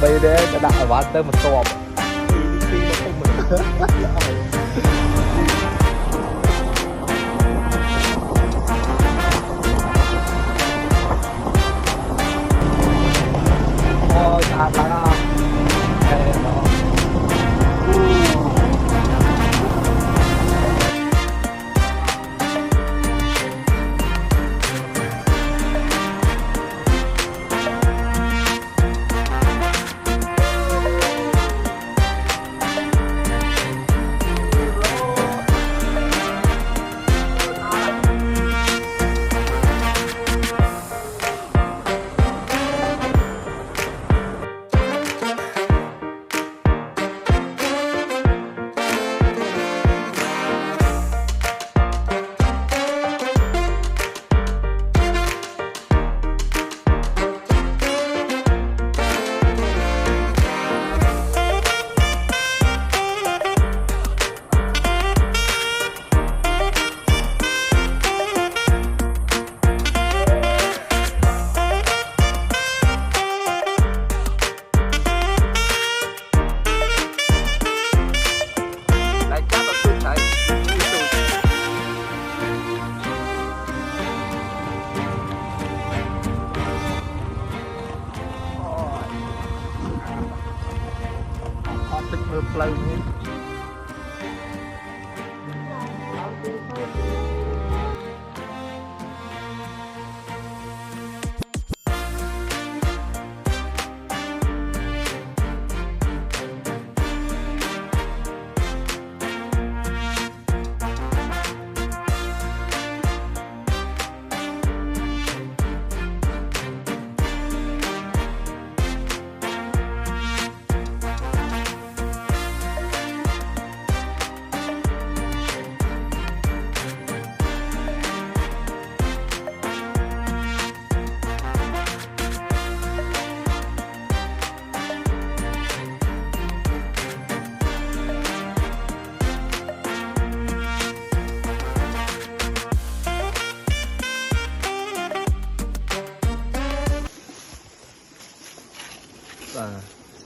bay đấy đã đặt ở ván tới một tọp đi mà không mình ôi ta taទឹកមើលផ្លូវនេះ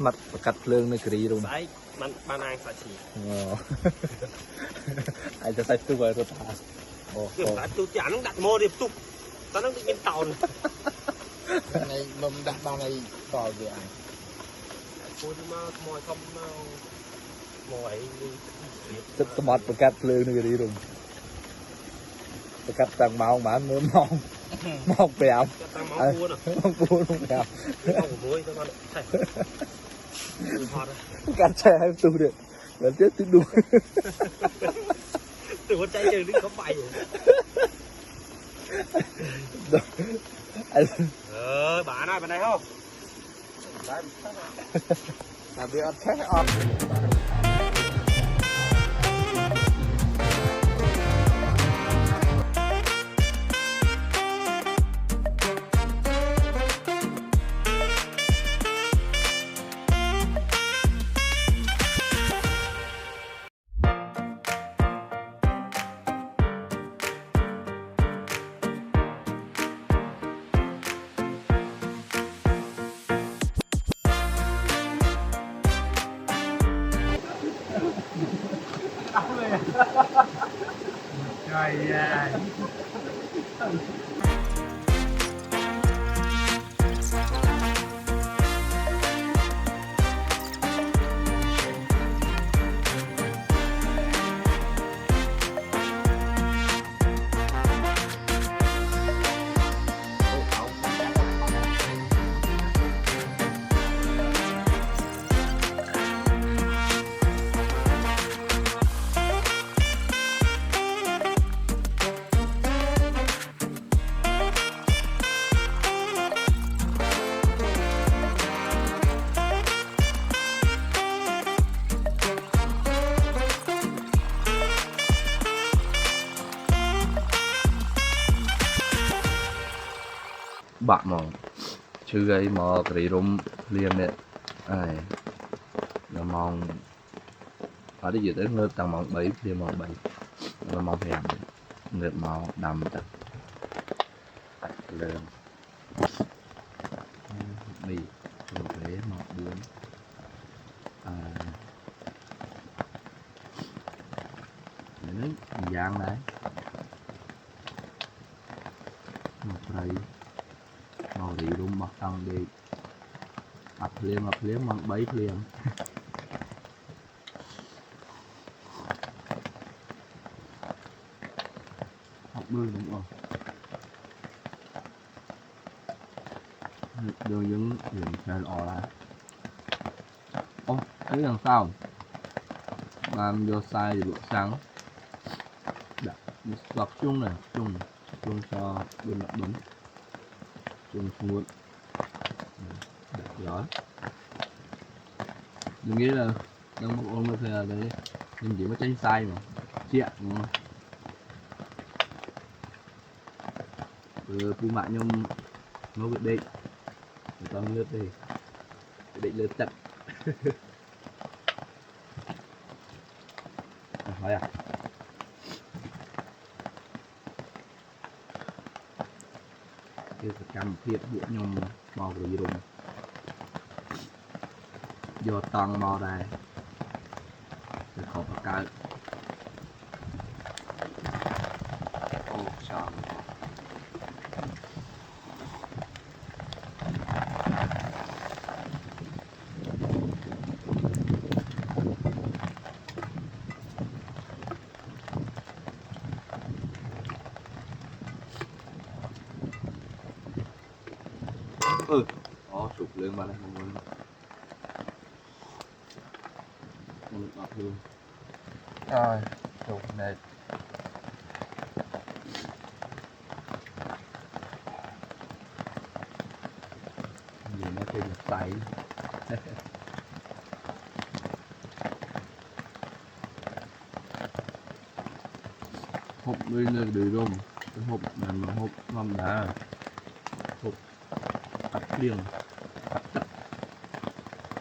mặt cắt lương nơi kỹ luôn đấy ban anh phải chỉ anhจะใส่ตู้ไว้ตัวตาโอ้ kiểu là tôi chả nó đặt mô đi tục tao nó bị bên tàu này này mầm đặt bao này tỏi về anh cô đi mà mồi không mồi ទឹកស្មត់ប្រកាត់ភ្លើងនៅរីរំប្រកាត់តាំងម៉ោងបានមើលម៉ោងម៉ោង5 tăng máu cua nè ម៉ោង4ម៉ោង5 không muối cho con thầy hot đấy ប្រកាត់ឆែឲ្យទូទៀតបើទៀតទីដួល từ con trai chơi đi có bay rồi bà này bên này không là việc ăn khác ăn trời ơi bạn mà chứ gây mà cái rung liền đấy ai nó mong phải đi dự tới ngược tầng mong 7 liền mong 7 nó mong hèm ngược màu đầm thật lên đi một thế một bốn đấy dạng đấy một đây màu đi rung mặt tăng đi mặt liếm bằng bấy liếm học bơi đúng không đường những điểm xe lọ là ô thấy đằng sau làm vô sai thì buổi sáng đặt tập trung này chung cho bên mặt đúng chung xuống đó đừng nghĩ là đang một ôm thì là đấy nhưng chỉ có tranh sai mà chuyện đúng không phụ mạng nhung nó quyết định người ta lướt đi quyết định lướt chặt hỏi à cái cầm thiệt bộ nhung màu gì đúng vô toàn màu đây để khó bắt cá ô sao sụp lên mà này không đọc luôn rồi sụp này gì nó kêu là tay hộp bên là được không cái hộp này mà hộp ngâm đá hộp cắt liền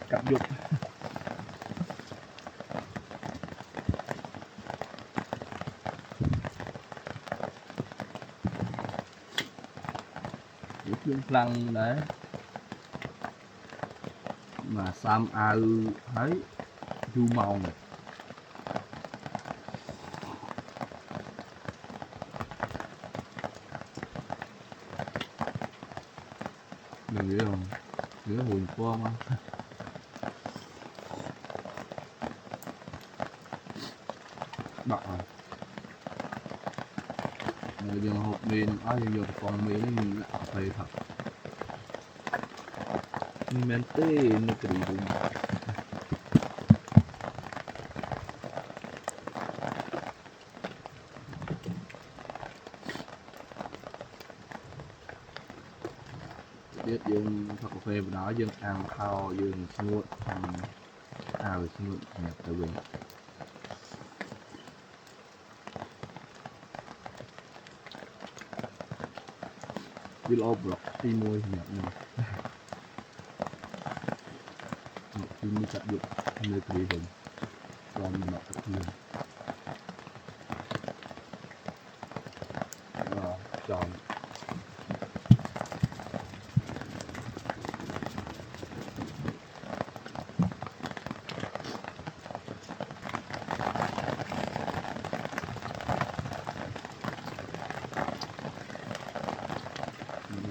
cắt dục cái chuyên lăng đấy mà sam a thấy du màu này đừng nghĩ không nghĩ hùn qua mà bạc rồi người dùng hộp mì dùng con mì nó nhìn lại phải thật men tê nó cái gì đúng biết dùng thật cà phê đó dương ăn thao dương smooth thao smooth nhặt từ bên biết lo block ti môi nhặt này khi mới chặt được nơi cái gì còn mình mặc cái gì tròn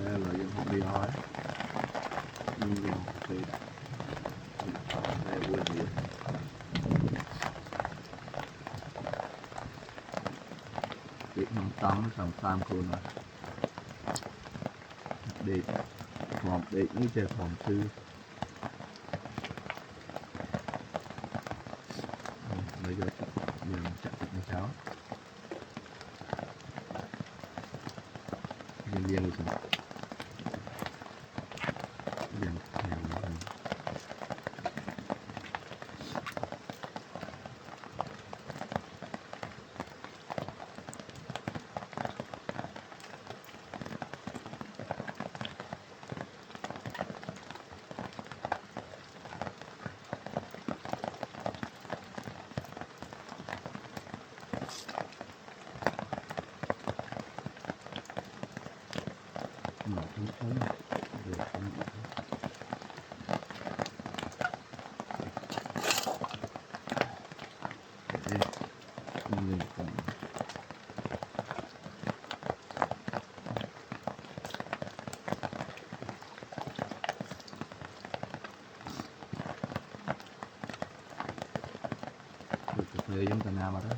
là dân không đi hỏi nhưng dân thì đây quên gì việc không tắm xong tam cô này đi phòng đi như chơi phòng sư bây giờ mình chặt thịt với cháu viên viên rồi viên Nguyên còn được cà phê giống ta nam mà đó.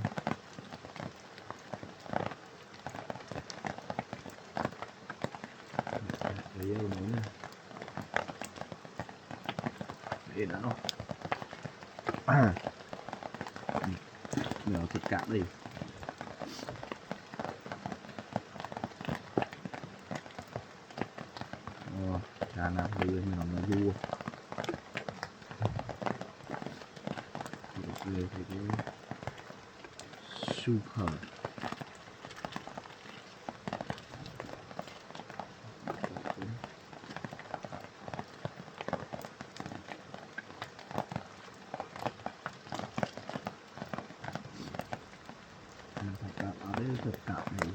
Để vô nữa nè. Để đó nó. Giờ thịt cạp đi. Trà nào bây giờ mình làm nó vua. Thì cái super. Thịt cạp ở đây thịt cạp này.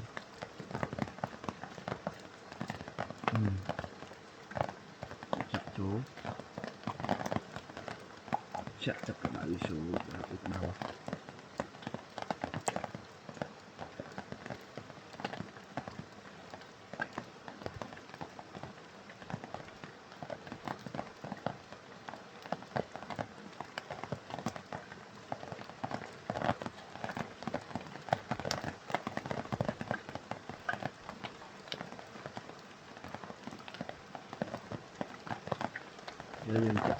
Chặt chỗ. Chặt các bạn số ít nào. Lên chạm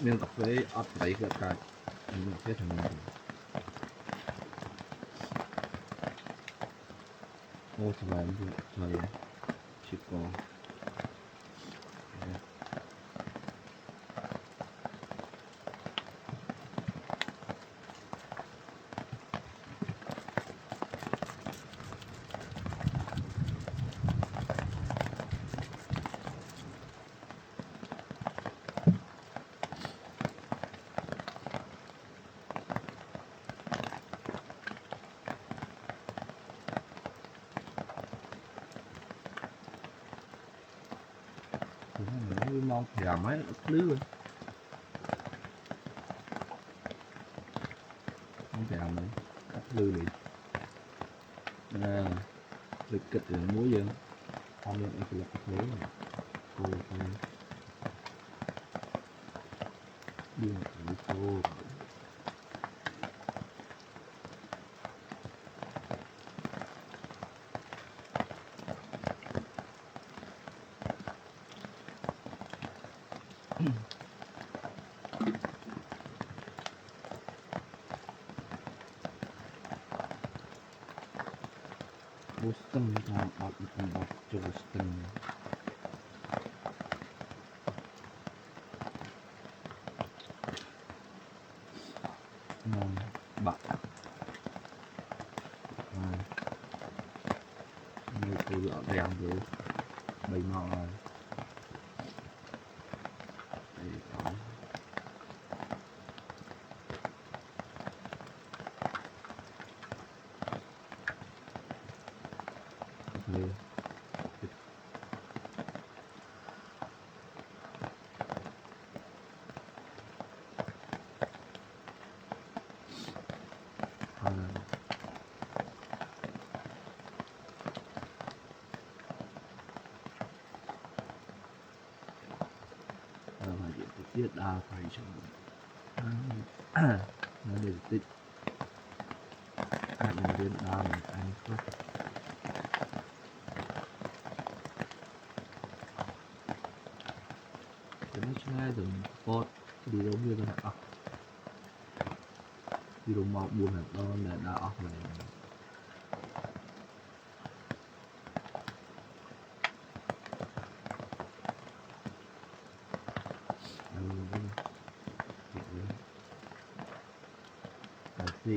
miếng cà phê ớt bảy cái cài miếng cà phê thành này ô thật là thời chỉ có mong thì mấy lứa không chạm nữa cắt lư đi lực kịch rồi muối dân không được phải lật thế này cô đi một cô Boston tam atlıkın bakça Boston. Bạc. Nhiều cô dọn đèn rồi. Bầy mò rồi. Đây. Phải diện tiết đa phải cho nó để tích anh đến đa này anh không nó chơi rồi bot đi đâu như thế nào đi đâu mà buồn hẳn đó là đã off này Gì?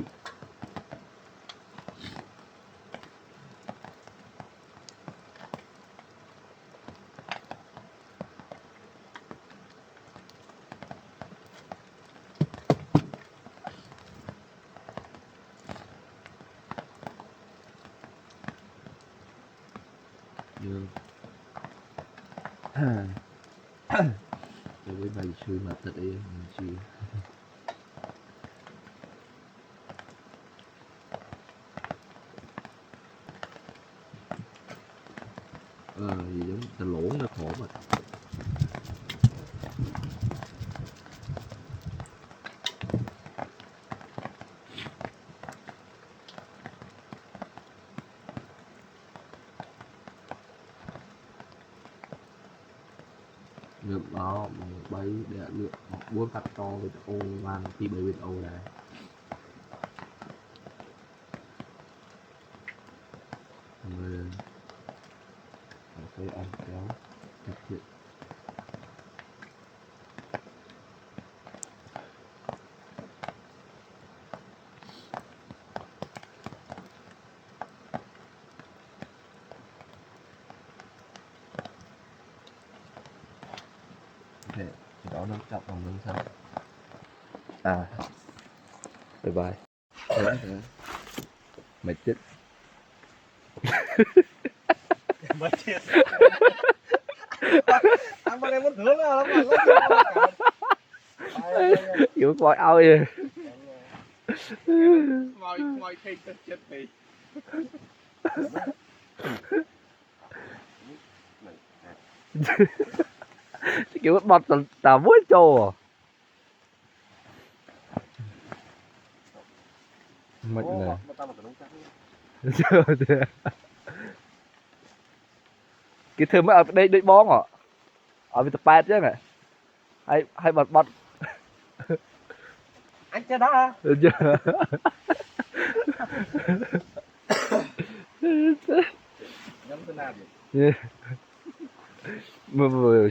Dương Tôi với bày sư mà thật ấy mình chưa gì giống ta lỗ nó khổ mà ngược đó một bấy để lựa một bốn cặp to với ô van thì bởi vì ô này rồi phải ăn kéo thực hiện để đó nó chọc vào lưng sau bye bye mệt chết Mày chết. Anh bọn em muốn hướng nào lắm mà kiểu coi ao vậy Mọi khi tôi chết thì kiểu bọt tà muối trâu mệt nè cái thứ mới ở đây đôi bón ở bên tập bát chứ này hay bọt bọt anh chơi đó hả? được chưa nhắm thế nào vậy? mưa mưa